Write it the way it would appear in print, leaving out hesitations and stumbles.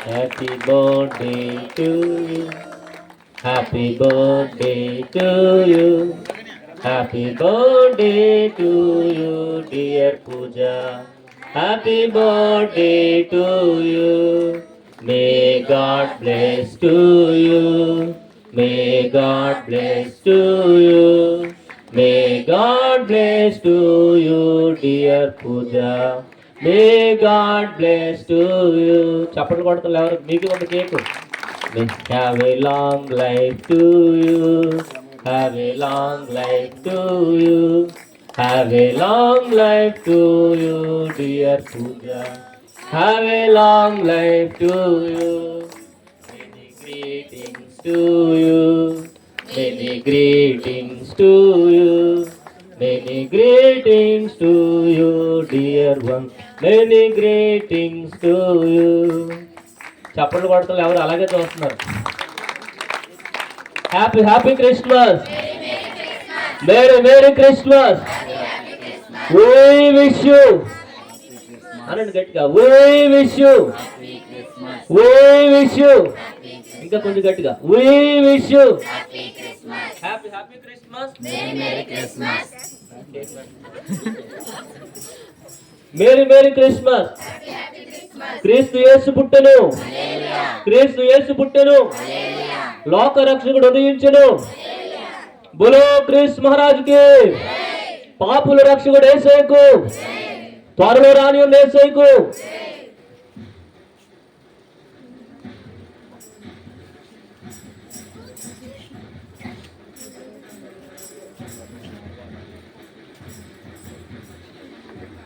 Happy birthday to you, happy birthday to you, happy birthday to you dear Pooja, happy birthday to you. May God bless to you, may God bless to you, may God bless to you dear Pooja, may God bless to you. చప్పట్లు కొడతారు ఎవరు? మీకు ఒక cake. Have a long life to you, have a long life to you, have a long life to you dear Pooja, have a long life to you. Many greetings to you, many greetings to you, many greetings to you dear one, many greetings to you. చప్పట్లు కొడతారు ఎవరు? అలాగే చూస్తున్నారు. Happy happy Christmas, merry merry Christmas, we wish you అనండి గట్టిగా, we wish you, we wish you, ఇంకా కొంచెం గట్టిగా, we wish you happy happy Christmas, merry Christmas, merry merry Christmas. క్రీస్తు యేసు పుట్టెను, క్రీస్తు యేసు పుట్టెను, లోక రక్షకుడు ఉదయించెను. బోలో క్రీస్తు మహారాజుకి, పాపుల రక్షకుడు యేసయ్యకు, త్వరలో రాని యేసయ్యకు